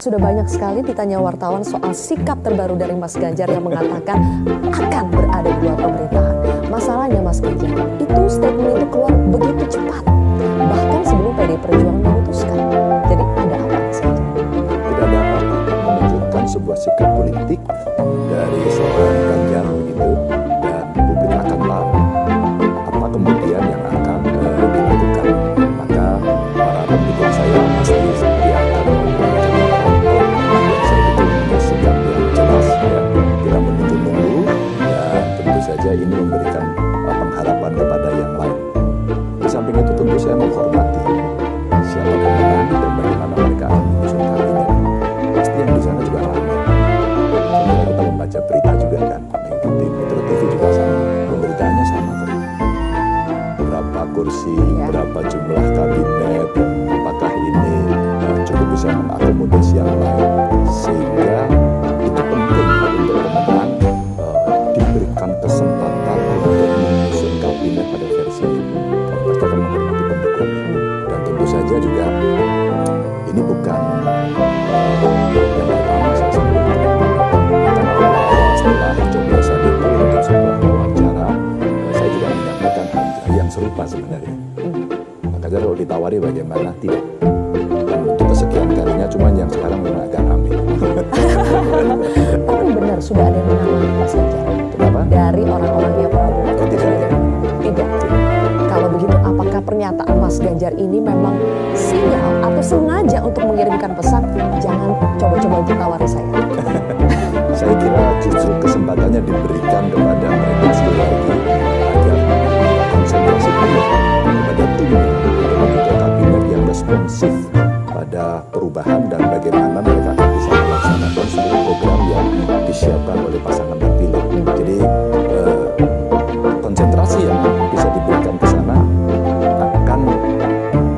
Sudah banyak sekali ditanya wartawan soal sikap terbaru dari Mas Ganjar yang mengatakan akan berada di luar pemerintahan. Masalahnya Mas Ganjar, itu statement itu keluar begitu cepat. Bahkan sebelum PDI Perjuangan memutuskan. Jadi ada apa Mas Ganjar? Tidak ada apa-apa, menunjukkan sebuah sikap politik dari seorang Ganjar begitu, dan publik akan tahu apa kemudian yang akan dilakukan. Maka para pendukung saya pasti setia akan membuat saya itu punya sikap yang jelas, ya. Tidak menunggu-nunggu, dan tentu saja ini memberikan pengharapan kepada yang lain. Di samping itu tentu saya menghormati siapa pemenang dan bagaimana mereka akan menyusun kabinet. Pasti yang di sana juga ramai. Sebenarnya kita membaca berita juga kan, mengikuti Metro TV juga sama, pemberitaannya sama kok. Berapa kursi, berapa jumlah kabinet, apakah ini cukup bisa mengakomodasi yang lain, sehingga itu penting untuk pemenang diberikan kesempatan untuk menyusun kabinet pada versi ini. Karena pasti akan menghormati pendukungnya, dan tentu saja juga ini bukan yang pertama saya sampaikan. Bahkan awal-awal setelah coblosan itu dalam sebuah wawancara, saya juga menyampaikan hal yang serupa sebenarnya. Makanya kalau ditawari bagaimana, tidak. Dan untuk kesekian kalinya, cuma yang sekarang memang agak ramai. Tapi benar sudah ada yang menangani Mas Ganjar. Kenapa? Dari orang-orangnya Prabowo. Oh, tidak ada. Tidak. Kalau begitu, apakah pernyataan Mas Ganjar ini memang sinyal atau sengaja untuk mengirimkan pesan, jangan coba-coba untuk tawari saya? Saya kira justru kesempatannya diberikan kepada mereka sekali lagi agar konsentrasi penuh kepada timnya untuk membentuk kabinet yang responsif pada perubahan dan bagaimana mereka akan bisa melaksanakan seluruh program yang disiapkan oleh pasangan terpilih. Jadi konsentrasi yang bisa diberikan ke sana akan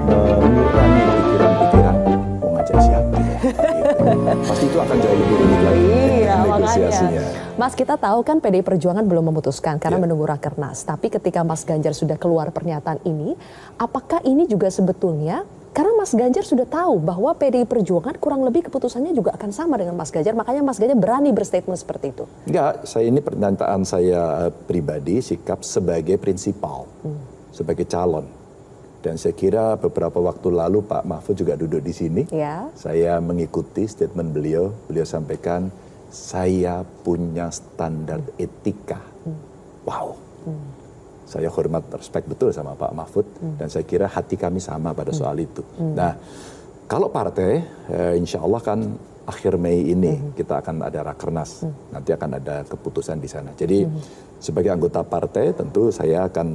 mengurangi pikiran-pikiran mau ngajak siapa ya. Gitu. Pasti itu akan jauh lebih rumit lagi negosiasinya. Mas, kita tahu kan PDI Perjuangan belum memutuskan karena menunggu Rakernas. Tapi ketika Mas Ganjar sudah keluar pernyataan ini, apakah ini juga sebetulnya karena Mas Ganjar sudah tahu bahwa PDI Perjuangan kurang lebih keputusannya juga akan sama dengan Mas Ganjar, makanya Mas Ganjar berani berstatement seperti itu? Enggak, saya ini pernyataan saya pribadi, sikap sebagai prinsipal, sebagai calon. Dan saya kira beberapa waktu lalu Pak Mahfud juga duduk di sini. Ya. Saya mengikuti statement beliau. Beliau sampaikan, saya punya standar etika. Wow. Saya hormat, respect betul sama Pak Mahfud. Dan saya kira hati kami sama pada soal itu. Nah, kalau partai, insya Allah kan akhir Mei ini kita akan ada Rakernas. Nanti akan ada keputusan di sana. Jadi sebagai anggota partai tentu saya akan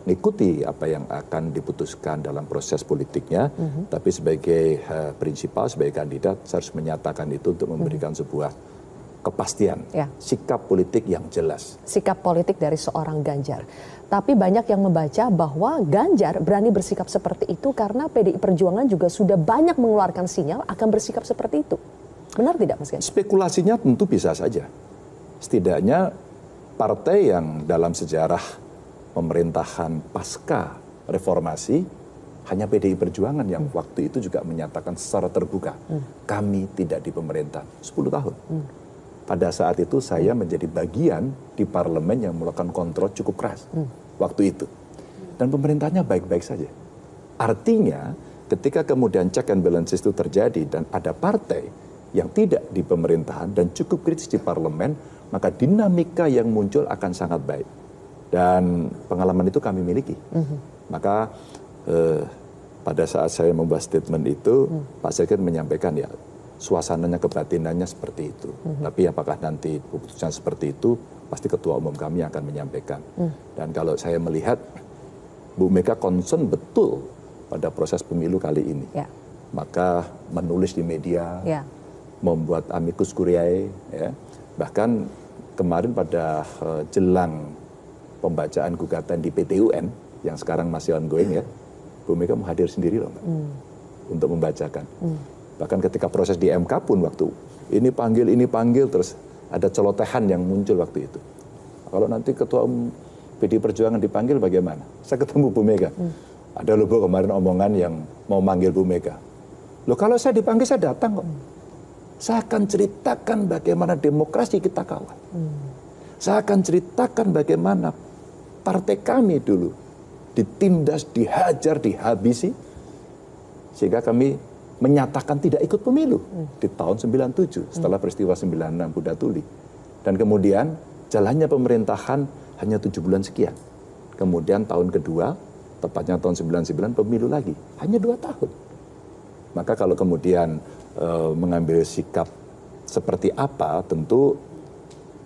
mengikuti apa yang akan diputuskan dalam proses politiknya, tapi sebagai prinsipal, sebagai kandidat, saya harus menyatakan itu untuk memberikan sebuah kepastian, sikap politik yang jelas. Sikap politik dari seorang Ganjar. Tapi banyak yang membaca bahwa Ganjar berani bersikap seperti itu karena PDI Perjuangan juga sudah banyak mengeluarkan sinyal akan bersikap seperti itu. Benar tidak Mas Ganjar? Spekulasinya tentu bisa saja. Setidaknya partai yang dalam sejarah pemerintahan pasca reformasi hanya PDI Perjuangan yang waktu itu juga menyatakan secara terbuka kami tidak di pemerintahan 10 tahun. Pada saat itu saya menjadi bagian di parlemen yang melakukan kontrol cukup keras waktu itu, dan pemerintahnya baik-baik saja. Artinya ketika kemudian check and balances itu terjadi dan ada partai yang tidak di pemerintahan dan cukup kritis di parlemen, maka dinamika yang muncul akan sangat baik. Dan pengalaman itu kami miliki. Maka pada saat saya membuat statement itu, Pak Sekjen menyampaikan ya suasananya, kebatinannya seperti itu. Tapi apakah nanti keputusan seperti itu, pasti Ketua Umum kami akan menyampaikan. Dan kalau saya melihat Bu Mega concern betul pada proses pemilu kali ini. Maka menulis di media, membuat amicus curiae, ya. Bahkan kemarin pada jelang pembacaan gugatan di PT UN yang sekarang masih ongoing ya, Bu Mega mau hadir sendiri loh Mbak, untuk membacakan. Bahkan ketika proses di MK pun waktu ini panggil terus ada celotehan yang muncul waktu itu. Kalau nanti Ketua Umum PDI Perjuangan dipanggil bagaimana? Saya ketemu Bu Mega. Ada loh Bu kemarin omongan yang mau manggil Bu Mega. Loh kalau saya dipanggil saya datang kok. Saya akan ceritakan bagaimana demokrasi kita kawal. Saya akan ceritakan bagaimana partai kami dulu ditindas, dihajar, dihabisi, sehingga kami menyatakan tidak ikut pemilu di tahun 97 setelah peristiwa 96 Kuda Tuli. Dan kemudian jalannya pemerintahan hanya 7 bulan sekian. Kemudian tahun kedua, tepatnya tahun 99 pemilu lagi, hanya 2 tahun. Maka kalau kemudian mengambil sikap seperti apa, tentu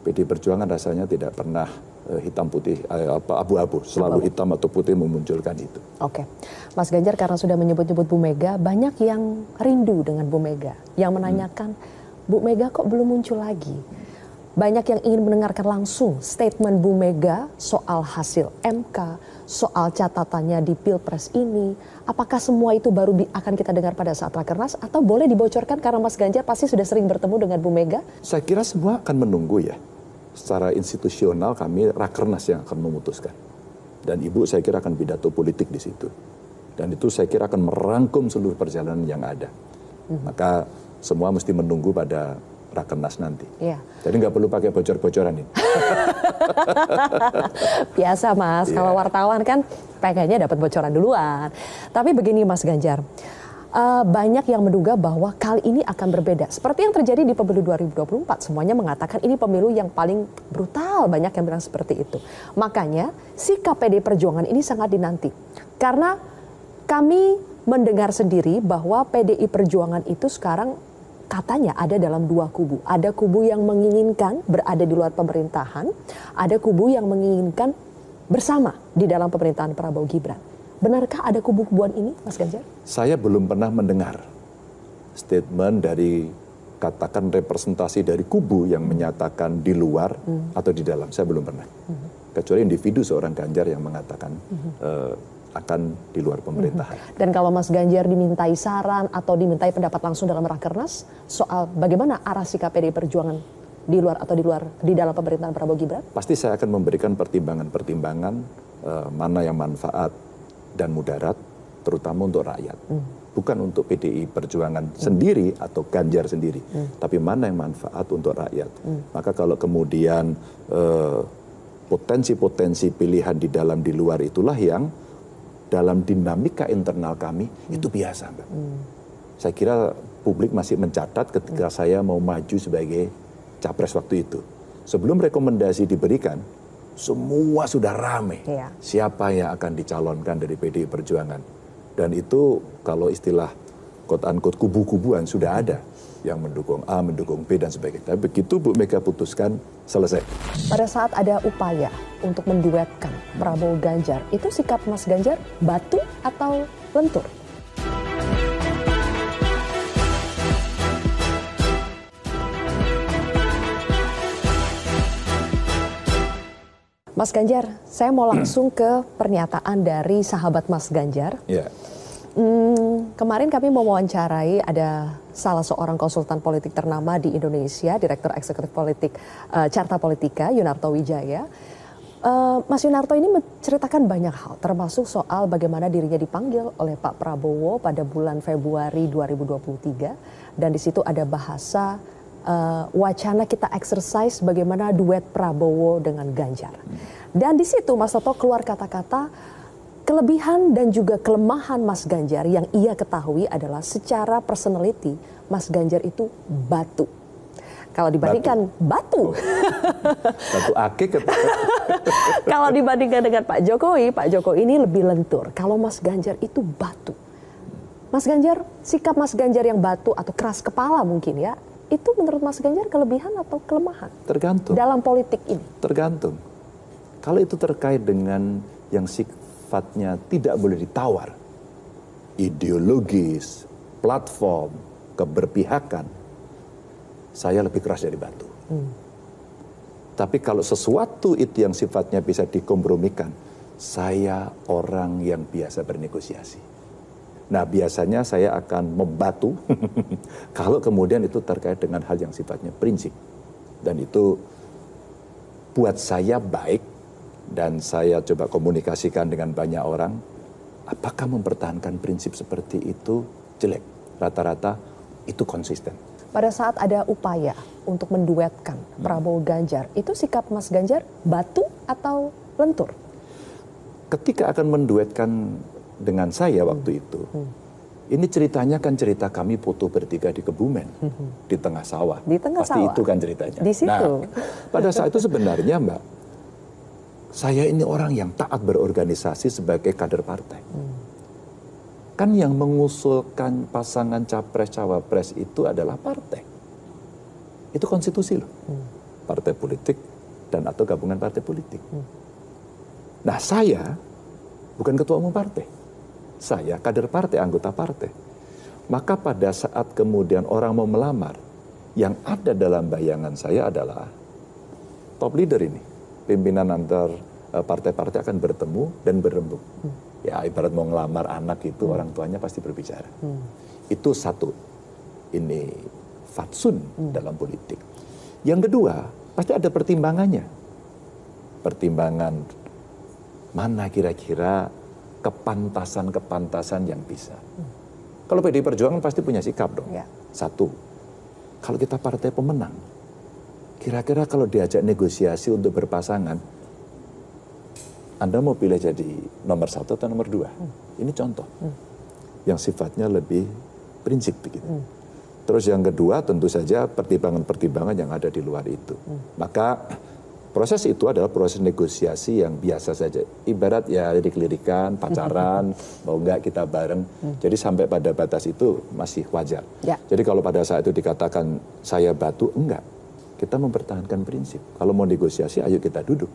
PDI Perjuangan rasanya tidak pernah hitam putih, abu-abu, selalu hitam atau putih memunculkan itu. Oke, Mas Ganjar karena sudah menyebut-nyebut Bu Mega, banyak yang rindu dengan Bu Mega, yang menanyakan, Bu Mega kok belum muncul lagi? Banyak yang ingin mendengarkan langsung statement Bu Mega soal hasil MK, soal catatannya di Pilpres ini. Apakah semua itu baru akan kita dengar pada saat Rakernas, atau boleh dibocorkan karena Mas Ganjar pasti sudah sering bertemu dengan Bu Mega? Saya kira semua akan menunggu ya. Secara institusional kami Rakernas yang akan memutuskan. Dan Ibu saya kira akan pidato politik di situ. Dan itu saya kira akan merangkum seluruh perjalanan yang ada. Maka semua mesti menunggu pada Rakernas nanti. Iya. Jadi nggak perlu pakai bocor-bocoran ini. Biasa Mas, kalau wartawan kan pengennya dapat bocoran duluan. Tapi begini Mas Ganjar, banyak yang menduga bahwa kali ini akan berbeda. Seperti yang terjadi di pemilu 2024, semuanya mengatakan ini pemilu yang paling brutal, banyak yang bilang seperti itu. Makanya sikap PDI Perjuangan ini sangat dinanti. Karena kami mendengar sendiri bahwa PDI Perjuangan itu sekarang katanya ada dalam 2 kubu. Ada kubu yang menginginkan berada di luar pemerintahan, ada kubu yang menginginkan bersama di dalam pemerintahan Prabowo Gibran. Benarkah ada kubu-kubuan ini, Mas Ganjar? Saya belum pernah mendengar statement dari, katakan representasi dari kubu yang menyatakan di luar atau di dalam. Saya belum pernah. Kecuali individu seorang Ganjar yang mengatakan akan di luar pemerintahan. Dan kalau Mas Ganjar dimintai saran atau dimintai pendapat langsung dalam Rakernas soal bagaimana arah sikap PDI Perjuangan di luar atau di dalam pemerintahan Prabowo Gibran? Pasti saya akan memberikan pertimbangan-pertimbangan mana yang manfaat dan mudarat, terutama untuk rakyat. Bukan untuk PDI Perjuangan sendiri atau Ganjar sendiri, tapi mana yang manfaat untuk rakyat. Maka kalau kemudian potensi-potensi pilihan di dalam di luar itulah yang dalam dinamika internal kami itu biasa, Mbak. Saya kira publik masih mencatat ketika saya mau maju sebagai capres waktu itu. Sebelum rekomendasi diberikan, semua sudah ramai. Siapa yang akan dicalonkan dari PDI Perjuangan. Dan itu kalau istilah quote-unquote kubu-kubuan sudah ada. Yang mendukung A, mendukung B dan sebagainya. Tapi begitu Bu Mega putuskan, selesai. Pada saat ada upaya untuk menduetkan Prabowo Ganjar, itu sikap Mas Ganjar batu atau lentur? Mas Ganjar, saya mau langsung ke pernyataan dari sahabat Mas Ganjar. Kemarin kami mewawancarai ada salah seorang konsultan politik ternama di Indonesia, Direktur Eksekutif Politik Carta Politika, Yunarto Wijaya. Mas Yunarto ini menceritakan banyak hal, termasuk soal bagaimana dirinya dipanggil oleh Pak Prabowo pada bulan Februari 2023. Dan di situ ada bahasa wacana kita exercise bagaimana duet Prabowo dengan Ganjar. Dan di situ Mas Toto keluar kata-kata kelebihan dan juga kelemahan Mas Ganjar yang ia ketahui adalah secara personality Mas Ganjar itu batu. Kalau dibandingkan batu. Batu akik. Kalau dibandingkan dengan Pak Jokowi ini lebih lentur. Kalau Mas Ganjar itu batu. Mas Ganjar, sikap Mas Ganjar yang batu atau keras kepala mungkin ya, itu menurut Mas Ganjar kelebihan atau kelemahan? Tergantung. Dalam politik ini? Tergantung. Kalau itu terkait dengan yang sifatnya tidak boleh ditawar, ideologis, platform, keberpihakan, saya lebih keras dari batu. Tapi kalau sesuatu itu yang sifatnya bisa dikompromikan, saya orang yang biasa bernegosiasi. Nah, biasanya saya akan membatu kalau kemudian itu terkait dengan hal yang sifatnya prinsip. Dan itu buat saya baik, dan saya coba komunikasikan dengan banyak orang, apakah mempertahankan prinsip seperti itu jelek? Rata-rata itu konsisten. pada saat ada upaya untuk menduetkan Prabowo Ganjar, itu sikap Mas Ganjar batu atau lentur? Ketika akan menduetkan dengan saya waktu itu, ini ceritanya kan cerita kami foto bertiga di Kebumen, di tengah sawah. Di tengah Pasti sawah. itu kan ceritanya. Di situ. Nah, pada saat itu sebenarnya Mbak, saya ini orang yang taat berorganisasi sebagai kader partai. Kan yang mengusulkan pasangan capres-cawapres itu adalah partai. Itu konstitusi loh. Partai politik dan atau gabungan partai politik. Nah saya bukan ketua umum partai. Saya kader partai, anggota partai. Maka pada saat kemudian orang mau melamar, yang ada dalam bayangan saya adalah top leader ini. Pimpinan antar partai-partai akan bertemu dan berembuk. Ya ibarat mau ngelamar anak itu orang tuanya pasti berbicara. Itu satu. Ini fatsun dalam politik. Yang kedua, pasti ada pertimbangannya. Pertimbangan mana kira-kira kepantasan-kepantasan yang bisa. Kalau PDI Perjuangan pasti punya sikap dong. Ya. Satu, kalau kita partai pemenang, kira-kira kalau diajak negosiasi untuk berpasangan, Anda mau pilih jadi nomor 1 atau nomor 2? Ini contoh yang sifatnya lebih prinsip begitu. Terus yang kedua tentu saja pertimbangan-pertimbangan yang ada di luar itu. Maka proses itu adalah proses negosiasi yang biasa saja. Ibarat ya lirik-lirikan, pacaran, mau enggak kita bareng. Jadi sampai pada batas itu masih wajar. Ya. Jadi kalau pada saat itu dikatakan saya batu, enggak. Kita mempertahankan prinsip. Kalau mau negosiasi, ayo kita duduk.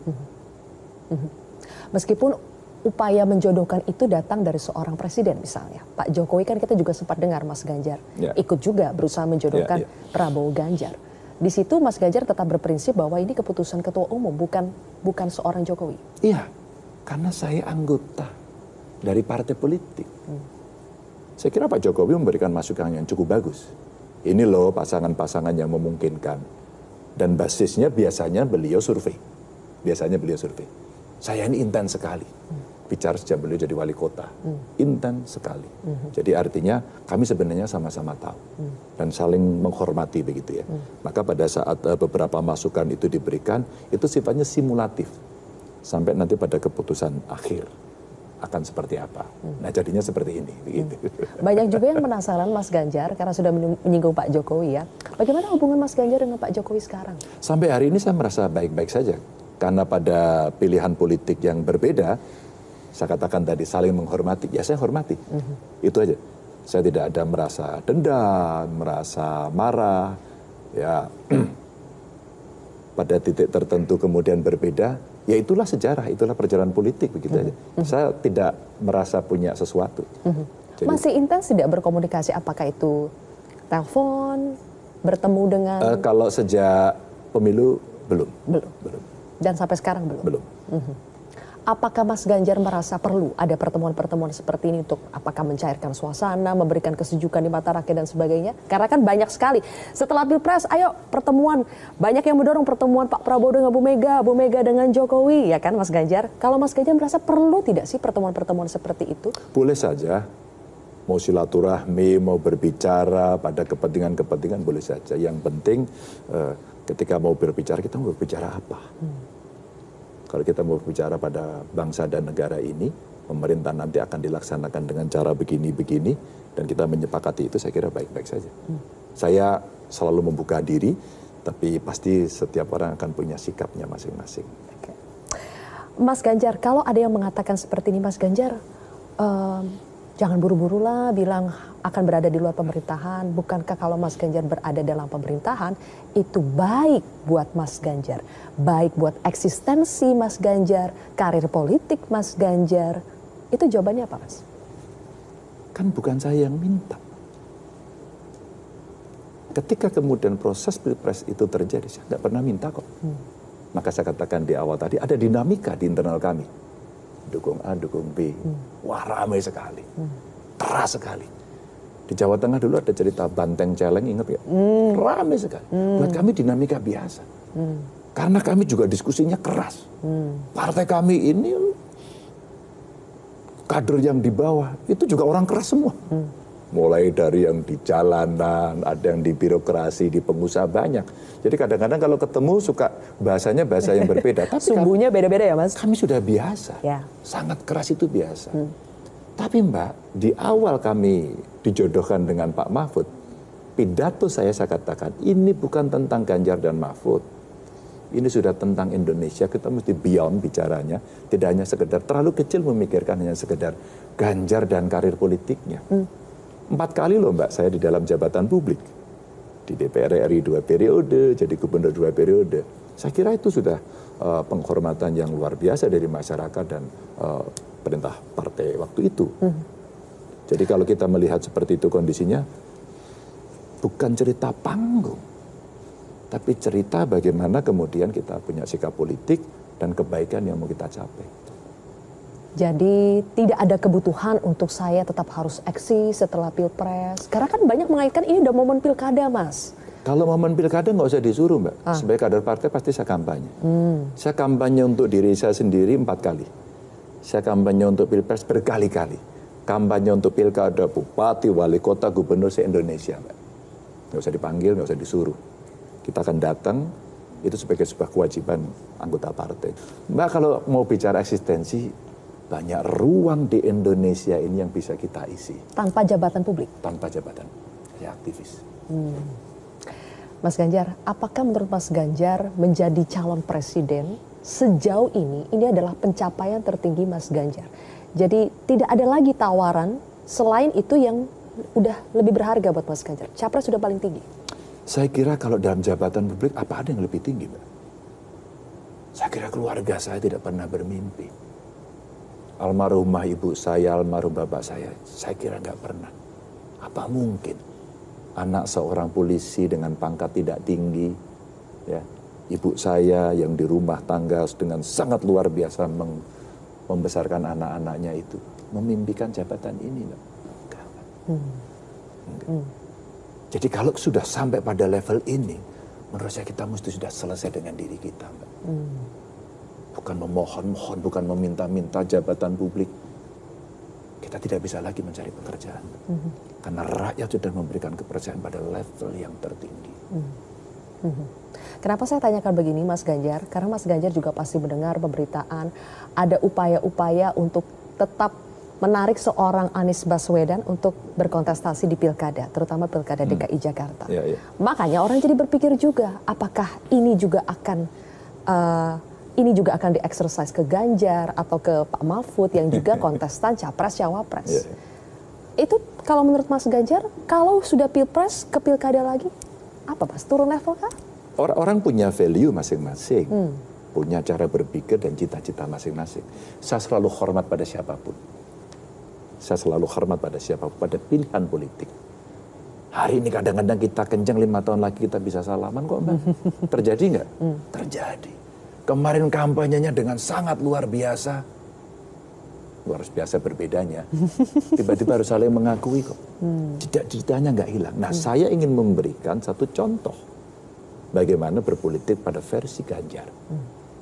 Meskipun upaya menjodohkan itu datang dari seorang presiden misalnya. Pak Jokowi kan kita juga sempat dengar Mas Ganjar ikut juga berusaha menjodohkan Prabowo Ganjar. Di situ Mas Ganjar tetap berprinsip bahwa ini keputusan ketua umum, bukan seorang Jokowi. Iya, karena saya anggota dari partai politik. Saya kira Pak Jokowi memberikan masukan yang cukup bagus. Ini loh pasangan-pasangan yang memungkinkan. Dan basisnya biasanya beliau survei. Saya ini intens sekali. Bicara sejak beliau jadi wali kota. Intens sekali. Jadi artinya kami sebenarnya sama-sama tahu. Dan saling menghormati begitu ya. Maka pada saat beberapa masukan itu diberikan, itu sifatnya simulatif. Sampai nanti pada keputusan akhir akan seperti apa. Nah jadinya seperti ini. Begitu. Banyak juga yang penasaran Mas Ganjar, karena sudah menyinggung Pak Jokowi ya. Bagaimana hubungan Mas Ganjar dengan Pak Jokowi sekarang? Sampai hari ini saya merasa baik-baik saja. Karena pada pilihan politik yang berbeda, saya katakan tadi saling menghormati, ya saya hormati. Itu aja. Saya tidak ada merasa dendam, merasa marah. Ya, pada titik tertentu kemudian berbeda, ya itulah sejarah, itulah perjalanan politik begitu aja. Saya tidak merasa punya sesuatu. Jadi, masih intens tidak berkomunikasi, apakah itu telepon, bertemu dengan... kalau sejak pemilu belum. Dan sampai sekarang belum? Belum. Apakah Mas Ganjar merasa perlu ada pertemuan-pertemuan seperti ini untuk apakah mencairkan suasana, memberikan kesejukan di mata rakyat dan sebagainya? Karena kan banyak sekali. Setelah Pilpres, ayo pertemuan. Banyak yang mendorong pertemuan Pak Prabowo dengan Bu Mega dengan Jokowi, ya kan Mas Ganjar? Kalau Mas Ganjar merasa perlu tidak sih pertemuan-pertemuan seperti itu? Boleh saja. Mau silaturahmi, mau berbicara pada kepentingan-kepentingan boleh saja. Yang penting ketika mau berbicara, kita mau berbicara apa? Kalau kita mau berbicara pada bangsa dan negara ini, pemerintah nanti akan dilaksanakan dengan cara begini-begini, dan kita menyepakati itu, saya kira baik-baik saja. Saya selalu membuka diri, tapi pasti setiap orang akan punya sikapnya masing-masing. Oke. Mas Ganjar, kalau ada yang mengatakan seperti ini, Mas Ganjar, jangan buru-buru lah bilang akan berada di luar pemerintahan. Bukankah kalau Mas Ganjar berada dalam pemerintahan, itu baik buat Mas Ganjar. Baik buat eksistensi Mas Ganjar, karir politik Mas Ganjar. Itu jawabannya apa, Mas? Kan bukan saya yang minta. Ketika kemudian proses Pilpres itu terjadi, saya tidak pernah minta kok. Maka saya katakan di awal tadi, ada dinamika di internal kami. Dukung A, dukung B. Wah ramai sekali. Keras sekali. Di Jawa Tengah dulu ada cerita Banteng Celeng, ingat ya? Ramai sekali. Buat kami dinamika biasa. Karena kami juga diskusinya keras. Partai kami ini, kader yang di bawah, itu juga orang keras semua. Mulai dari yang di jalanan, ada yang di birokrasi, di pengusaha banyak. Jadi kadang-kadang kalau ketemu suka bahasanya bahasa yang berbeda. Tapi sumbunya beda-beda ya Mas? Kami sudah biasa, ya. Sangat keras itu biasa. Tapi Mbak, di awal kami dijodohkan dengan Pak Mahfud, pidato saya katakan, ini bukan tentang Ganjar dan Mahfud. Ini sudah tentang Indonesia, kita mesti beyond bicaranya. Tidak hanya sekedar, terlalu kecil memikirkan hanya sekedar Ganjar dan karir politiknya. 4 kali loh Mbak saya di dalam jabatan publik. Di DPR RI 2 periode, jadi gubernur 2 periode. Saya kira itu sudah penghormatan yang luar biasa dari masyarakat dan perintah partai waktu itu. Jadi kalau kita melihat seperti itu kondisinya, bukan cerita panggung. Tapi cerita bagaimana kemudian kita punya sikap politik dan kebaikan yang mau kita capai. Jadi tidak ada kebutuhan untuk saya tetap harus eksis setelah pilpres. Karena kan banyak mengaitkan ini udah momen pilkada Mas. Kalau momen pilkada nggak usah disuruh Mbak. Sebagai kader partai pasti saya kampanye. Saya kampanye untuk diri saya sendiri 4 kali. Saya kampanye untuk pilpres berkali-kali. Kampanye untuk pilkada, bupati, wali kota, gubernur se-Indonesia Mbak. Nggak usah dipanggil, nggak usah disuruh. Kita akan datang, itu sebagai sebuah kewajiban anggota partai. Mbak kalau mau bicara eksistensi, banyak ruang di Indonesia ini yang bisa kita isi. Tanpa jabatan publik? Tanpa jabatan, saya aktivis. Mas Ganjar, apakah menurut Mas Ganjar menjadi calon presiden sejauh ini adalah pencapaian tertinggi Mas Ganjar? Jadi tidak ada lagi tawaran selain itu yang udah lebih berharga buat Mas Ganjar. Capres sudah paling tinggi. Saya kira kalau dalam jabatan publik apa ada yang lebih tinggi, Mbak? Saya kira keluarga saya tidak pernah bermimpi. Almarhumah ibu saya, almarhum bapak saya kira nggak pernah. Apa mungkin anak seorang polisi dengan pangkat tidak tinggi, ya, ibu saya yang di rumah tangga dengan sangat luar biasa membesarkan anak-anaknya itu, memimpikan jabatan ini, Mbak? Enggak. Jadi kalau sudah sampai pada level ini, menurut saya kita mesti sudah selesai dengan diri kita, Mbak. Bukan memohon-mohon, bukan meminta-minta jabatan publik. Kita tidak bisa lagi mencari pekerjaan. Karena rakyat sudah memberikan kepercayaan pada level yang tertinggi. Kenapa saya tanyakan begini Mas Ganjar? Karena Mas Ganjar juga pasti mendengar pemberitaan, ada upaya-upaya untuk tetap menarik seorang Anies Baswedan untuk berkontestasi di pilkada, terutama pilkada DKI Jakarta. Makanya orang jadi berpikir juga, apakah ini juga akan dieksersis ke Ganjar atau ke Pak Mahfud yang juga kontestan capres cawapres. Itu kalau menurut Mas Ganjar, kalau sudah pilpres ke pilkada lagi, apa Mas? Turun level kah? Orang punya value masing-masing, punya cara berpikir dan cita-cita masing-masing. Saya selalu hormat pada siapapun. Saya selalu hormat pada siapapun, pada pilihan politik. Hari ini kadang-kadang kita kencang, 5 tahun lagi kita bisa salaman kok Mbak. Terjadi nggak? Terjadi. Kemarin kampanyenya dengan sangat luar biasa. Luar biasa berbedanya. Tiba-tiba harus saling mengakui kok. Cita-citanya nggak hilang. Nah saya ingin memberikan satu contoh. Bagaimana berpolitik pada versi Ganjar.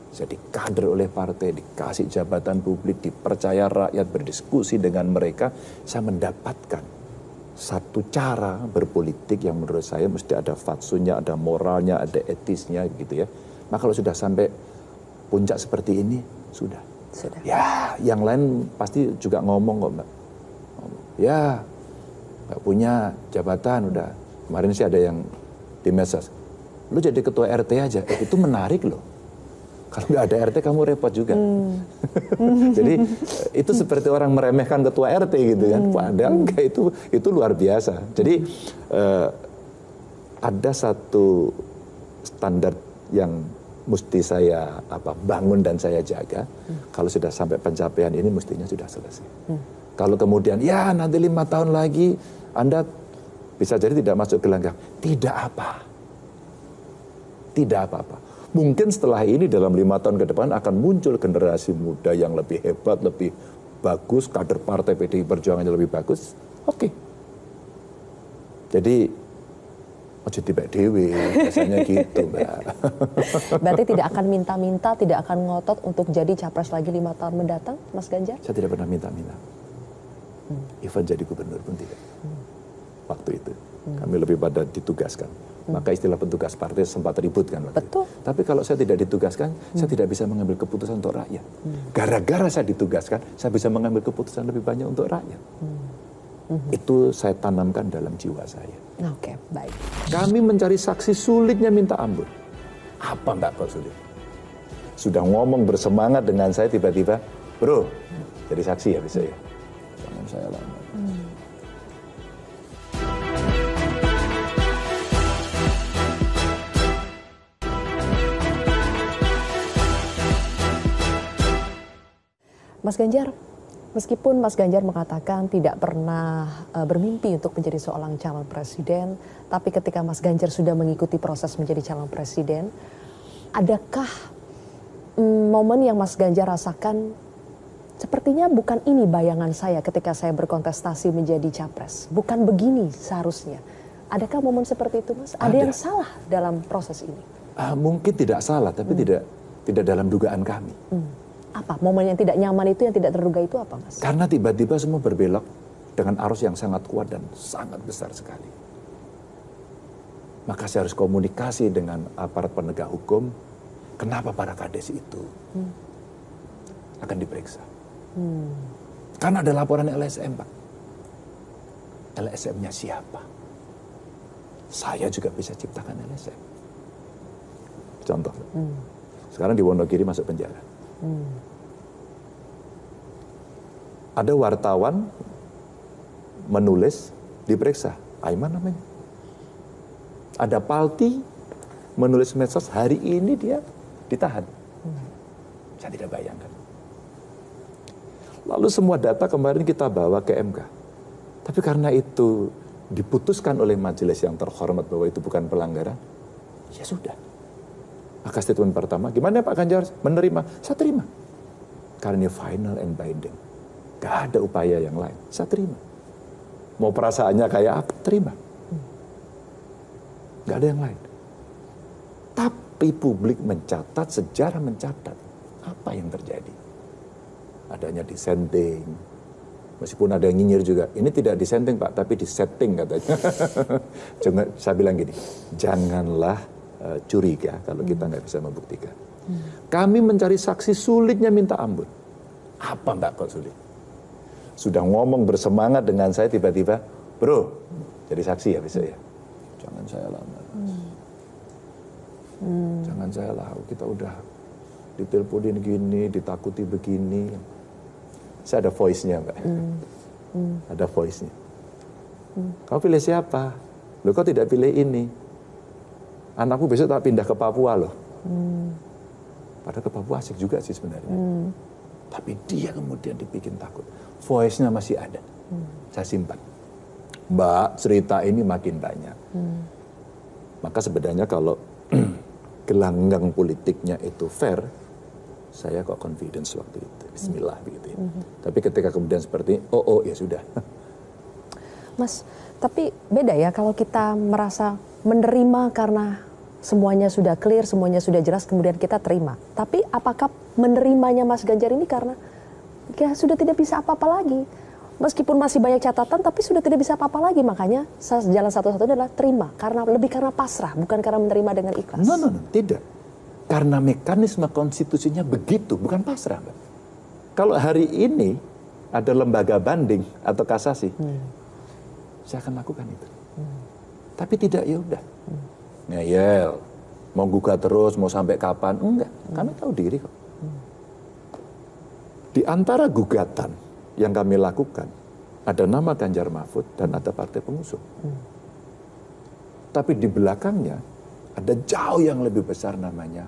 Saya dikader oleh partai, dikasih jabatan publik, dipercaya rakyat, berdiskusi dengan mereka. Saya mendapatkan satu cara berpolitik yang menurut saya mesti ada fatsunya, ada moralnya, ada etisnya gitu ya. Nah kalau sudah sampai puncak seperti ini, sudah. Ya yang lain pasti juga ngomong kok Mbak. Ya nggak punya jabatan udah. Kemarin sih ada yang di medsos, lu jadi ketua RT aja, itu menarik loh. Kalau nggak ada RT kamu repot juga. Jadi itu seperti orang meremehkan ketua RT gitu kan. Padahal enggak, itu luar biasa. Jadi ada satu standar yang mesti saya bangun dan saya jaga. Kalau sudah sampai pencapaian ini mestinya sudah selesai. Kalau kemudian ya nanti 5 tahun lagi Anda bisa jadi tidak masuk gelanggang. Tidak apa. Tidak apa-apa. Mungkin setelah ini dalam 5 tahun ke depan akan muncul generasi muda yang lebih hebat, lebih bagus, kader partai PDI Perjuangan yang lebih bagus. Oke. Jadi ojo tibek dewe, biasanya gitu Mbak. Berarti tidak akan minta-minta, tidak akan ngotot untuk jadi capres lagi 5 tahun mendatang, Mas Ganjar? Saya tidak pernah minta-minta. Even jadi gubernur pun tidak. waktu itu. Kami lebih pada ditugaskan. Maka istilah petugas partai sempat ribut kan. Betul. Tapi kalau saya tidak ditugaskan, saya tidak bisa mengambil keputusan untuk rakyat. Gara-gara saya ditugaskan, saya bisa mengambil keputusan lebih banyak untuk rakyat. Itu saya tanamkan dalam jiwa saya. Oke, baik. Kami mencari saksi sulitnya minta ampun. Apa enggak kok sulit? Sudah ngomong bersemangat dengan saya tiba-tiba, bro, jadi saksi ya bisa ya. Jangan saya lama. Mas Ganjar, meskipun Mas Ganjar mengatakan tidak pernah bermimpi untuk menjadi seorang calon presiden, tapi ketika Mas Ganjar sudah mengikuti proses menjadi calon presiden, adakah momen yang Mas Ganjar rasakan, sepertinya bukan ini bayangan saya ketika saya berkontestasi menjadi capres, bukan begini seharusnya. Adakah momen seperti itu, Mas? Ada yang salah dalam proses ini? Mungkin tidak salah, tapi tidak dalam dugaan kami. Apa momen yang tidak nyaman itu, yang tidak terduga itu apa, Mas? Karena tiba-tiba semua berbelok dengan arus yang sangat kuat dan sangat besar sekali. Maka saya harus komunikasi dengan aparat penegak hukum, kenapa para kades itu akan diperiksa. Karena ada laporan LSM, Pak. LSM-nya siapa? Saya juga bisa ciptakan LSM. Contoh, sekarang di Wonogiri masuk penjara. Ada wartawan menulis, diperiksa, Aiman namanya. Ada Palti menulis medsos, hari ini dia ditahan. Saya tidak bayangkan. Lalu semua data kemarin kita bawa ke MK. Tapi karena itu diputuskan oleh majelis yang terhormat bahwa itu bukan pelanggaran, ya sudah. Maka statement pertama, gimana Pak Ganjar menerima? Saya terima. Karena ini final and binding. Gak ada upaya yang lain. Saya terima. Mau perasaannya kayak apa? Terima. Gak ada yang lain. Tapi publik mencatat, sejarah mencatat. Apa yang terjadi? Adanya dissenting. Meskipun ada yang nyinyir juga. Ini tidak dissenting Pak, tapi disetting katanya. Saya bilang gini, janganlah curiga kalau kita nggak bisa membuktikan. Kami mencari saksi sulitnya minta ampun. Apa enggak kok sulit? Sudah ngomong bersemangat dengan saya tiba-tiba, bro, jadi saksi ya bisa ya. Jangan saya lama. Jangan saya lama. Kita udah diteleponin gini, ditakuti begini. Saya ada voice-nya, Mbak. Ada voice-nya. Kamu pilih siapa? Loh kok tidak pilih ini? Anakku besok tak pindah ke Papua loh. Padahal ke Papua asik juga sih sebenarnya. Tapi dia kemudian dibikin takut. Voice-nya masih ada. Saya simpan. Mbak, cerita ini makin banyak. Maka sebenarnya kalau gelanggang politiknya itu fair, saya kok confidence waktu itu. Bismillah begitu ya. Tapi ketika kemudian seperti, oh ya sudah. Mas, tapi beda ya kalau kita merasa menerima karena semuanya sudah clear, semuanya sudah jelas, kemudian kita terima. Tapi apakah menerimanya Mas Ganjar ini karena ya sudah tidak bisa apa-apa lagi? Meskipun masih banyak catatan, tapi sudah tidak bisa apa-apa lagi. Makanya jalan satu-satunya adalah terima. Lebih karena pasrah, bukan karena menerima dengan ikhlas. No, tidak. Karena mekanisme konstitusinya begitu, bukan pasrah, Mbak. Kalau hari ini ada lembaga banding atau kasasi, saya akan lakukan itu. Tapi tidak, ya udah. Ngeyel, mau gugat terus, mau sampai kapan? Enggak, kami tahu diri kok. Di antara gugatan yang kami lakukan, ada nama Ganjar Mahfud dan ada partai pengusung. Tapi di belakangnya, ada jauh yang lebih besar namanya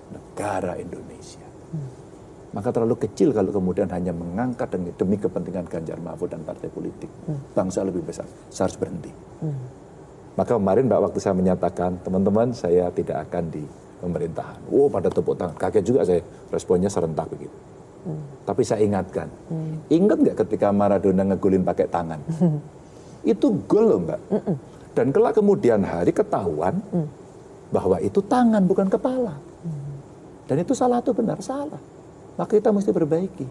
negara Indonesia. Maka terlalu kecil kalau kemudian hanya mengangkat demi kepentingan Ganjar Mahfud dan partai politik. Bangsa lebih besar, saya harus berhenti. Maka kemarin Mbak, waktu saya menyatakan, teman-teman saya tidak akan di pemerintahan. Pada tepuk tangan. Kaget juga saya, responnya serentak begitu. Tapi saya ingatkan, ingat nggak ketika Maradona ngegolin pakai tangan? Itu gol loh Mbak. Dan kelak kemudian hari ketahuan bahwa itu tangan bukan kepala. Dan itu salah atau benar? Salah. Maka kita mesti perbaiki.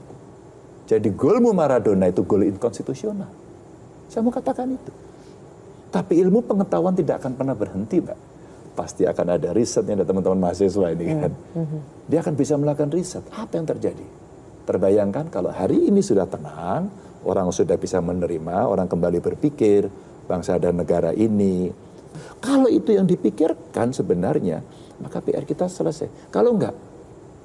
Jadi golmu Maradona itu gol inkonstitusional. Saya mau katakan itu. Tapi ilmu pengetahuan tidak akan pernah berhenti, Mbak. Pasti akan ada risetnya, ada teman-teman mahasiswa ini kan. Dia akan bisa melakukan riset. Apa yang terjadi? Terbayangkan kalau hari ini sudah tenang, orang sudah bisa menerima, orang kembali berpikir, bangsa dan negara ini. Kalau itu yang dipikirkan sebenarnya, maka PR kita selesai. Kalau enggak,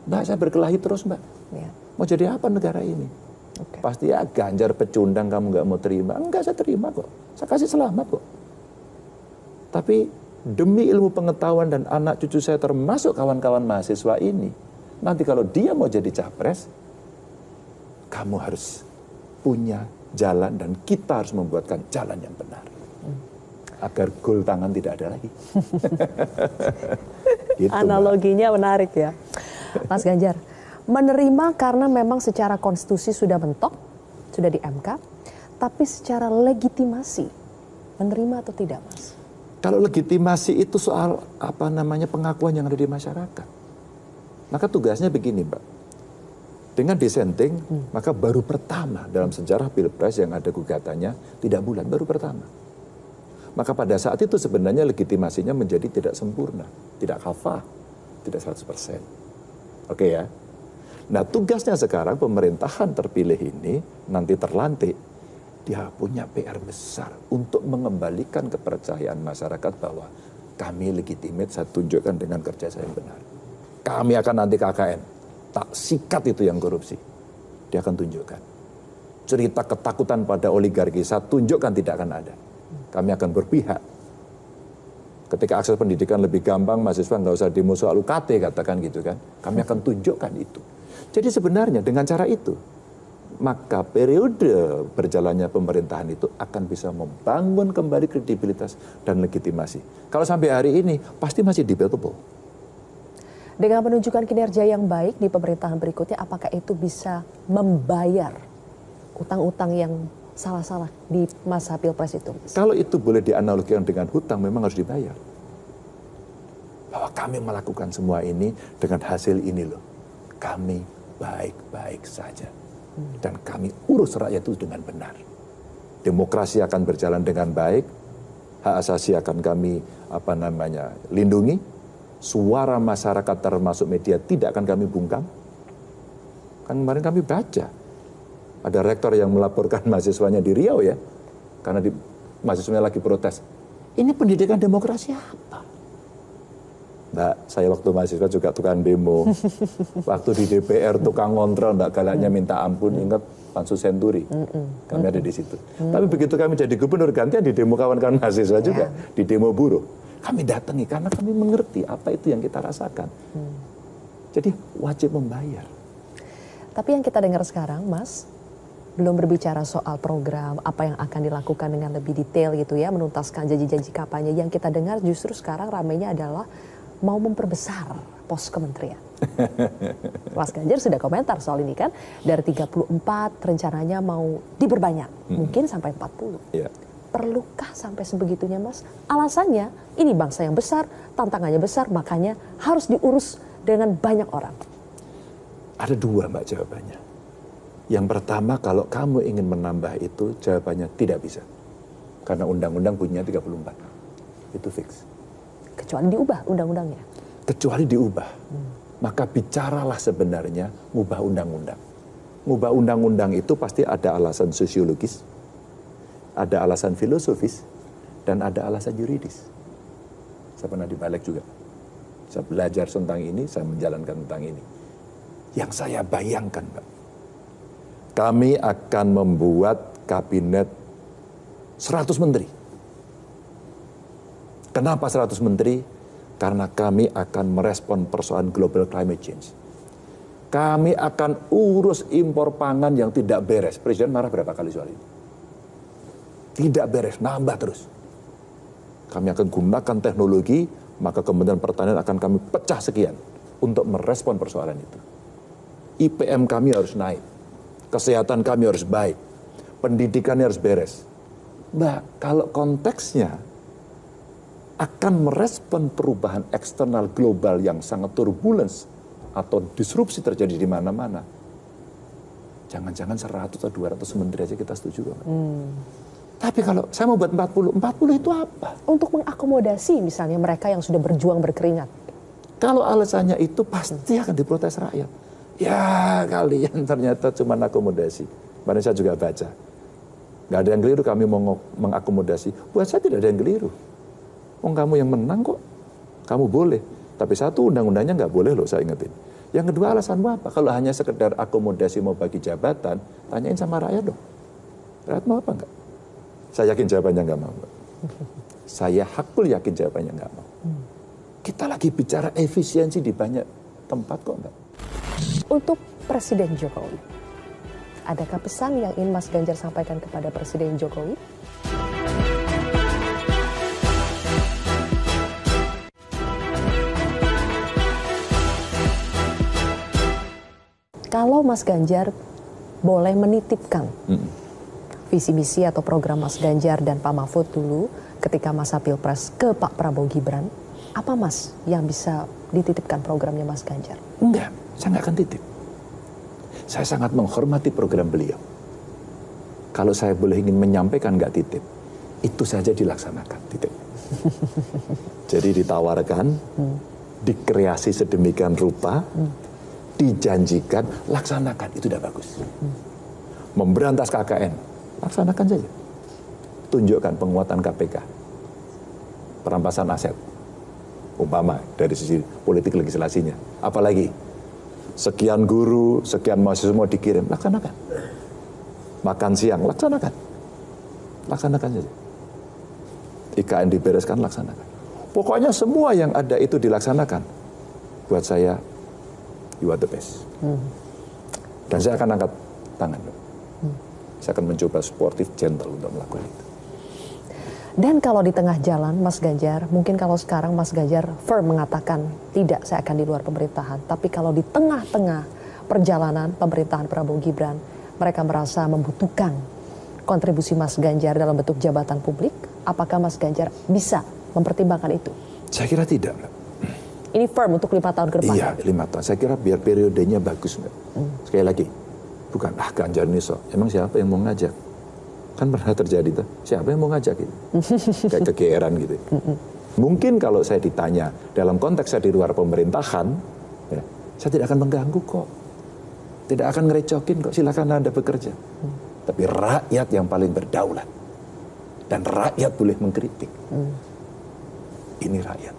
Mbak, saya berkelahi terus, Mbak. Ya. Mau jadi apa negara ini? Okay. Pasti ya Ganjar pecundang kamu nggak mau terima. Enggak, saya terima kok. Saya kasih selamat kok. Tapi demi ilmu pengetahuan dan anak cucu saya termasuk kawan-kawan mahasiswa ini, nanti kalau dia mau jadi capres, kamu harus punya jalan dan kita harus membuatkan jalan yang benar. Agar gol tangan tidak ada lagi. Gitu, analoginya menarik ya. Mas Ganjar, menerima karena memang secara konstitusi sudah mentok, sudah di MK, tapi secara legitimasi, menerima atau tidak, Mas? Kalau legitimasi itu soal pengakuan yang ada di masyarakat. Maka tugasnya begini, Mbak. Dengan dissenting, maka baru pertama dalam sejarah Pilpres yang ada gugatannya tidak bulan, baru pertama. Maka pada saat itu sebenarnya legitimasinya menjadi tidak sempurna, tidak kafah, tidak 100%. Oke ya? Nah, tugasnya sekarang pemerintahan terpilih ini nanti terlantik, dia punya PR besar untuk mengembalikan kepercayaan masyarakat bahwa kami legitimate, saya tunjukkan dengan kerja saya yang benar. Kami akan nanti KKN, tak sikat itu yang korupsi. Dia akan tunjukkan. Cerita ketakutan pada oligarki, saya tunjukkan tidak akan ada. Kami akan berpihak. Ketika akses pendidikan lebih gampang, mahasiswa nggak usah demo soal UKT, katakan gitu kan. Kami akan tunjukkan itu. Jadi sebenarnya dengan cara itu, maka periode berjalannya pemerintahan itu akan bisa membangun kembali kredibilitas dan legitimasi. Kalau sampai hari ini, pasti masih debatable. Dengan menunjukkan kinerja yang baik di pemerintahan berikutnya, apakah itu bisa membayar utang-utang yang salah-salah di masa Pilpres itu? Kalau itu boleh dianalogikan dengan hutang, memang harus dibayar. Bahwa kami melakukan semua ini dengan hasil ini loh. Kami baik-baik saja. Dan kami urus rakyat itu dengan benar. Demokrasi akan berjalan dengan baik. Hak asasi akan kami lindungi. Suara masyarakat termasuk media tidak akan kami bungkam. Kan kemarin kami baca. Ada rektor yang melaporkan mahasiswanya di Riau ya. Karena mahasiswanya lagi protes. Ini pendidikan demokrasi apa? Mbak, saya waktu mahasiswa juga tukang demo. Waktu di DPR tukang ngontrol, Mbak, galaknya minta ampun. Ingat Pansus Senturi. Kami ada di situ. Tapi begitu kami jadi gubernur, gantian di demo kawan-kawan mahasiswa juga. Di demo buruh. Kami datangi karena kami mengerti apa itu yang kita rasakan. Jadi wajib membayar. Tapi yang kita dengar sekarang, Mas, belum berbicara soal program, apa yang akan dilakukan dengan lebih detail gitu ya, menuntaskan janji-janji kampanye. Yang kita dengar justru sekarang ramainya adalah mau memperbesar pos kementerian. Mas Ganjar sudah komentar soal ini kan, dari 34 rencananya mau diperbanyak, mungkin sampai 40. Yeah. Perlukah sampai sebegitunya, Mas? Alasannya, ini bangsa yang besar, tantangannya besar, makanya harus diurus dengan banyak orang. Ada dua, Mbak, jawabannya. Yang pertama, kalau kamu ingin menambah itu, jawabannya tidak bisa. Karena undang-undang punya 34. Itu fix. Kecuali diubah undang-undangnya. Kecuali diubah. Maka bicaralah sebenarnya ngubah undang-undang. Ngubah undang-undang itu pasti ada alasan sosiologis, ada alasan filosofis, dan ada alasan yuridis. Saya pernah dibalik juga. Saya belajar tentang ini, saya menjalankan tentang ini. Yang saya bayangkan, Mbak, kami akan membuat kabinet 100 menteri. Kenapa 100 menteri? Karena kami akan merespon persoalan global climate change. Kami akan urus impor pangan yang tidak beres. Presiden marah berapa kali soal ini? Tidak beres, nambah terus. Kami akan gunakan teknologi, maka Kementerian Pertanian akan kami pecah sekian untuk merespon persoalan itu. IPM kami harus naik. Kesehatan kami harus baik. Pendidikannya harus beres. Mbak, kalau konteksnya akan merespon perubahan eksternal global yang sangat turbulence atau disrupsi terjadi di mana-mana. Jangan-jangan 100 atau 200 menteri aja kita setuju. Tapi kalau saya mau buat 40 itu apa? Untuk mengakomodasi misalnya mereka yang sudah berjuang berkeringat. Kalau alasannya itu pasti akan diprotes rakyat. Ya kalian ternyata cuma akomodasi. Kemarin saya juga baca. Nggak ada yang keliru kami mau mengakomodasi. Buat saya tidak ada yang keliru. Kamu yang menang kok. Kamu boleh. Tapi satu, undang-undangnya nggak boleh loh, saya ingetin. Yang kedua, alasanmu apa? Kalau hanya sekedar akomodasi mau bagi jabatan, tanyain sama rakyat dong. Rakyat mau apa enggak? Saya yakin jawabannya nggak mau. Saya hakul yakin jawabannya nggak mau. Kita lagi bicara efisiensi di banyak tempat kok enggak. Untuk Presiden Jokowi, adakah pesan yang ingin Mas Ganjar sampaikan kepada Presiden Jokowi? Kalau Mas Ganjar boleh menitipkan visi misi atau program Mas Ganjar dan Pak Mahfud dulu ketika masa Pilpres ke Pak Prabowo Gibran, apa Mas yang bisa dititipkan programnya Mas Ganjar? Enggak, saya nggak akan titip. Saya sangat menghormati program beliau. Kalau saya boleh ingin menyampaikan nggak titip, itu saja dilaksanakan, titip. Jadi ditawarkan, dikreasi sedemikian rupa, dijanjikan, laksanakan, itu udah bagus. Memberantas KKN, laksanakan saja. Tunjukkan penguatan KPK, perampasan aset, umpama dari sisi politik legislasinya. Apalagi, sekian guru, sekian mahasiswa mau dikirim, laksanakan. Makan siang, laksanakan. Laksanakan saja. IKN dibereskan, laksanakan. Pokoknya semua yang ada itu dilaksanakan. Buat saya, you are the best. Dan saya akan angkat tangan. Saya akan mencoba sportif, gentle untuk melakukan itu. Dan kalau di tengah jalan Mas Ganjar, mungkin kalau sekarang Mas Ganjar firm mengatakan tidak, saya akan di luar pemerintahan. Tapi kalau di tengah-tengah perjalanan pemerintahan Prabowo Gibran, mereka merasa membutuhkan kontribusi Mas Ganjar dalam bentuk jabatan publik, apakah Mas Ganjar bisa mempertimbangkan itu? Saya kira tidak. Ini firm untuk 5 tahun ke depan? Iya, 5 tahun. Saya kira biar periodenya bagus. Sekali lagi, bukan, Ganjar ini sok. Emang siapa yang mau ngajak? Kan pernah terjadi tuh. Siapa yang mau ngajak gitu? Kayak kegeeran gitu. Mungkin kalau saya ditanya, dalam konteks saya di luar pemerintahan, ya, saya tidak akan mengganggu kok. Tidak akan ngerecokin kok, silakan Anda bekerja. Tapi rakyat yang paling berdaulat. Dan rakyat boleh mengkritik. Ini rakyat.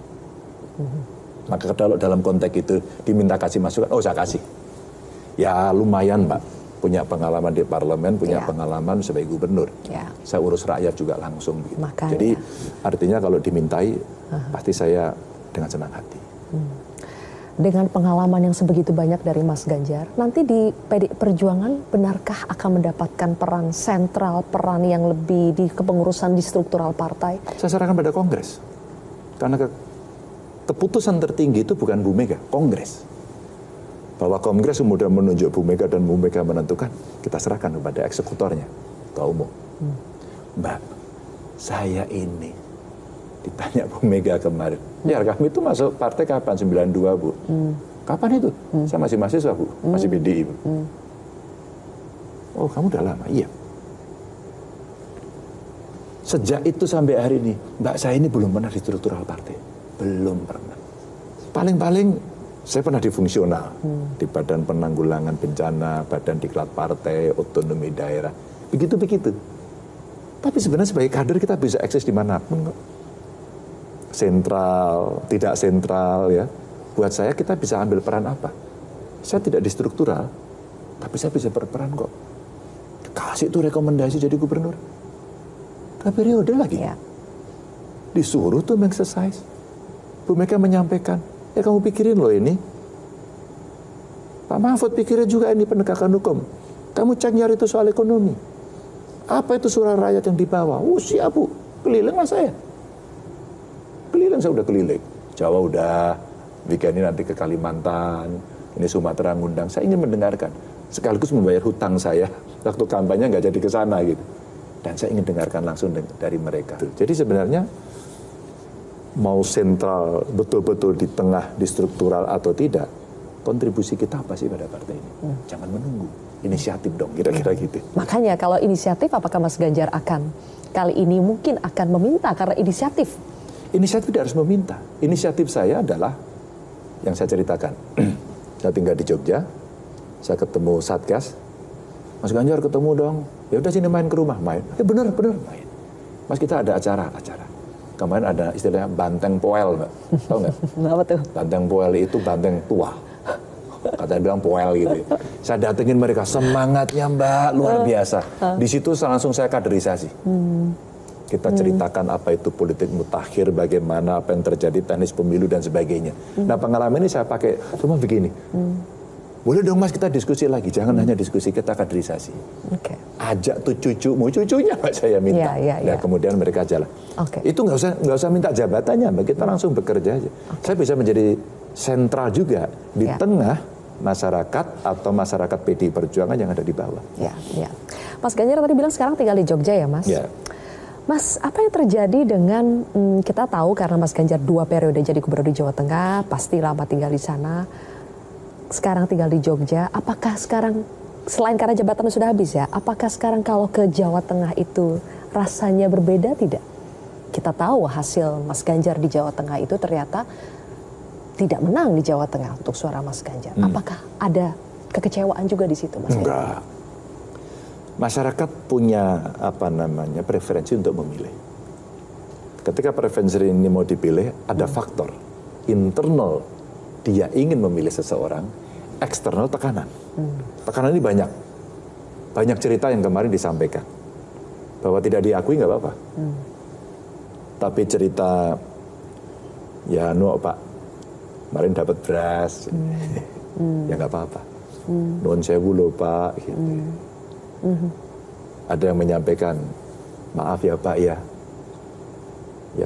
Maka kalau dalam konteks itu diminta kasih masukan, oh saya kasih. Ya lumayan Pak, punya pengalaman di parlemen, punya pengalaman sebagai gubernur. Saya urus rakyat juga langsung. Begitu. Jadi artinya kalau dimintai, pasti saya dengan senang hati. Dengan pengalaman yang sebegitu banyak dari Mas Ganjar, nanti di PDI Perjuangan benarkah akan mendapatkan peran sentral, peran yang lebih di kepengurusan di struktural partai? Saya serahkan pada Kongres. Karena keputusan tertinggi itu bukan Bu Mega, Kongres. Bahwa Kongres kemudian menunjuk Bu Mega dan Bu Mega menentukan, kita serahkan kepada eksekutornya, Ketua Umum. Mbak, saya ini ditanya Bu Mega kemarin, ya kami itu masuk partai kapan? 92 Bu. Kapan itu? Saya masih mahasiswa Bu, masih PDI Bu. Oh kamu udah lama? Iya. Sejak itu sampai hari ini, Mbak saya ini belum pernah di struktural partai. Belum pernah. Paling-paling saya pernah di fungsional, di Badan Penanggulangan Bencana, Badan Diklat Partai, Otonomi Daerah, begitu-begitu. Tapi sebenarnya sebagai kader kita bisa eksis di manapun. Sentral, tidak sentral ya. Buat saya kita bisa ambil peran apa? Saya tidak di struktural, tapi saya bisa berperan kok. Kasih tuh rekomendasi jadi gubernur. Ke periode lagi. Disuruh tuh mengexercise. Bu Mega menyampaikan, ya kamu pikirin loh ini. Pak Mahfud pikirin juga ini penegakan hukum. Kamu cek nyari itu soal ekonomi. Apa itu suara rakyat yang dibawa? Siap Bu, keliling lah saya. Keliling, saya udah keliling. Jawa udah, weekend ini nanti ke Kalimantan, ini Sumatera ngundang. Saya ingin mendengarkan, sekaligus membayar hutang saya. Waktu kampanye nggak jadi ke sana gitu. Dan saya ingin dengarkan langsung dari mereka. Jadi sebenarnya mau sentral betul-betul di tengah, di struktural atau tidak, kontribusi kita apa sih pada partai ini? Jangan menunggu, inisiatif dong, kira-kira gitu. Makanya kalau inisiatif, apakah Mas Ganjar akan kali ini mungkin akan meminta karena inisiatif? Inisiatif tidak harus meminta. Inisiatif saya adalah yang saya ceritakan. Saya tinggal di Jogja, saya ketemu Satgas, Mas Ganjar ketemu dong. Ya udah sini main ke rumah, main. Bener main. Mas kita ada acara. Kemarin ada istilahnya banteng poel, Mbak. Tahu nggak? Apa tuh? Banteng poel itu banteng tua. Katanya bilang poel gitu. Saya datengin mereka, semangatnya Mbak luar biasa. Di situ langsung saya kaderisasi. Kita ceritakan apa itu politik mutakhir, bagaimana apa yang terjadi teknis pemilu dan sebagainya. Nah pengalaman ini saya pakai cuma begini. Boleh dong Mas kita diskusi lagi, jangan hanya diskusi, kita kaderisasi. Ajak tuh cucunya Mbak saya minta. Nah kemudian mereka jalan. Itu nggak usah minta jabatannya Mbak, kita langsung bekerja aja. Saya bisa menjadi sentral juga di tengah masyarakat atau masyarakat PDI Perjuangan yang ada di bawah. Mas Ganjar tadi bilang sekarang tinggal di Jogja ya Mas? Mas, apa yang terjadi dengan, kita tahu karena Mas Ganjar 2 periode jadi gubernur di Jawa Tengah, pasti lama tinggal di sana, sekarang tinggal di Jogja, apakah sekarang, selain karena jabatan sudah habis ya, apakah sekarang kalau ke Jawa Tengah itu rasanya berbeda tidak? Kita tahu hasil Mas Ganjar di Jawa Tengah itu ternyata tidak menang di Jawa Tengah untuk suara Mas Ganjar. Apakah ada kekecewaan juga di situ Mas Ganjar? Enggak. Masyarakat punya preferensi untuk memilih. Ketika preferensi ini mau dipilih, ada faktor internal dia ingin memilih seseorang, eksternal tekanan. Tekanan ini banyak cerita yang kemarin disampaikan bahwa tidak diakui nggak apa-apa. Tapi cerita ya Pak kemarin dapat beras, ya nggak apa-apa. Nuwun sewu lho Pak. Gitu. Ada yang menyampaikan, maaf ya Pak ya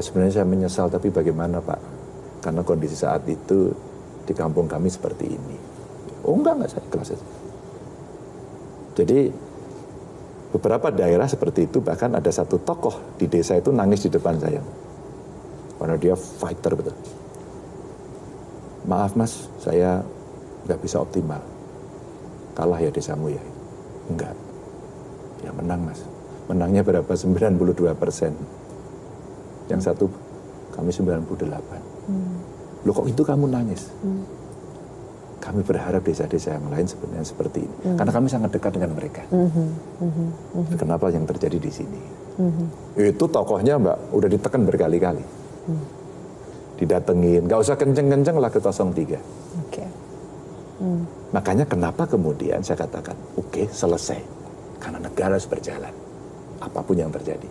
sebenarnya saya menyesal, tapi bagaimana Pak, karena kondisi saat itu di kampung kami seperti ini. Oh enggak saya ikhlas aja. Jadi beberapa daerah seperti itu, bahkan ada satu tokoh di desa itu nangis di depan saya karena dia fighter betul. Maaf Mas, saya nggak bisa optimal, kalah ya desamu ya. Enggak. Ya menang Mas. Menangnya berapa? 92%. Yang satu kami 98. Loh kok itu kamu nangis? Kami berharap desa-desa yang lain sebenarnya seperti ini. Karena kami sangat dekat dengan mereka. Kenapa yang terjadi di sini? Itu tokohnya Mbak, udah ditekan berkali-kali. Didatengin, gak usah kenceng-kenceng lah ke 03. Makanya kenapa kemudian saya katakan, oke, selesai. Karena negara harus berjalan, apapun yang terjadi.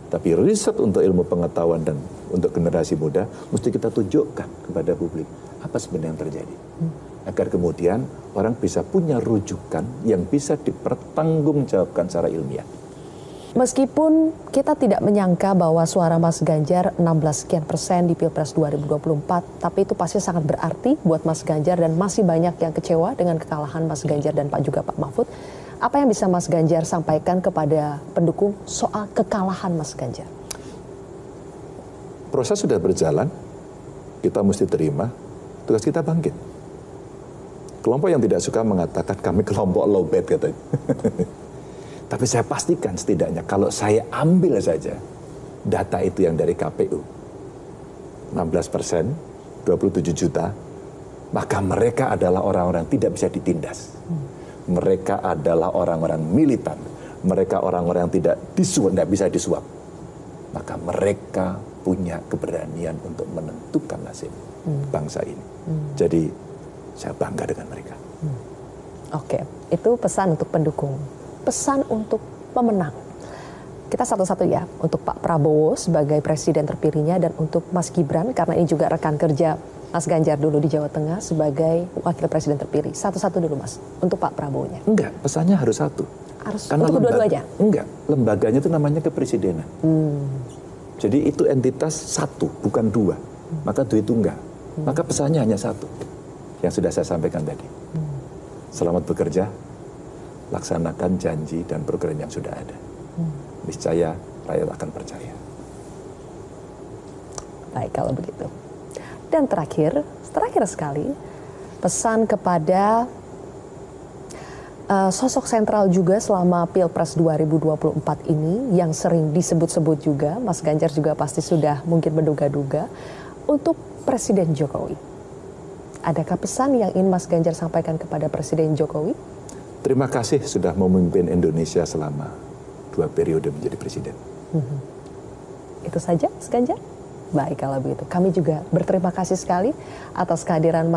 Tapi riset untuk ilmu pengetahuan dan untuk generasi muda, mesti kita tunjukkan kepada publik apa sebenarnya yang terjadi. Agar kemudian orang bisa punya rujukan yang bisa dipertanggungjawabkan secara ilmiah. Meskipun kita tidak menyangka bahwa suara Mas Ganjar 16 sekian persen di Pilpres 2024, tapi itu pasti sangat berarti buat Mas Ganjar dan masih banyak yang kecewa dengan kekalahan Mas Ganjar dan Pak Mahfud. Apa yang bisa Mas Ganjar sampaikan kepada pendukung soal kekalahan Mas Ganjar? Proses sudah berjalan, kita mesti terima, tugas kita bangkit. Kelompok yang tidak suka mengatakan kami kelompok low bed katanya. Tapi saya pastikan setidaknya kalau saya ambil saja data itu yang dari KPU, 16%, 27 juta, maka mereka adalah orang-orang tidak bisa ditindas. Mereka adalah orang-orang militan. Mereka orang-orang yang tidak bisa disuap. Maka mereka punya keberanian untuk menentukan nasib bangsa ini. Jadi saya bangga dengan mereka. Oke, itu pesan untuk pendukung. Pesan untuk pemenang. Kita satu-satu ya, untuk Pak Prabowo sebagai presiden terpilihnya dan untuk Mas Gibran, karena ini juga rekan kerja Mas Ganjar dulu di Jawa Tengah sebagai wakil presiden terpilih. Satu-satu dulu Mas, untuk Pak Prabowo-nya. Enggak, pesannya harus satu. Harus karena untuk kedua-duanya? Enggak, lembaganya itu namanya kepresidenan. Jadi itu entitas satu, bukan dua. Maka itu enggak. Maka pesannya hanya satu, yang sudah saya sampaikan tadi. Selamat bekerja, laksanakan janji dan program yang sudah ada. Niscaya rakyat akan percaya. Baik kalau begitu. Dan terakhir sekali, pesan kepada sosok sentral juga selama Pilpres 2024 ini yang sering disebut-sebut juga, Mas Ganjar juga pasti sudah mungkin menduga-duga, untuk Presiden Jokowi. Adakah pesan yang ingin Mas Ganjar sampaikan kepada Presiden Jokowi? Terima kasih sudah memimpin Indonesia selama 2 periode menjadi presiden. Itu saja Mas Ganjar? Baik kalau begitu. Kami juga berterima kasih sekali atas kehadiran Mas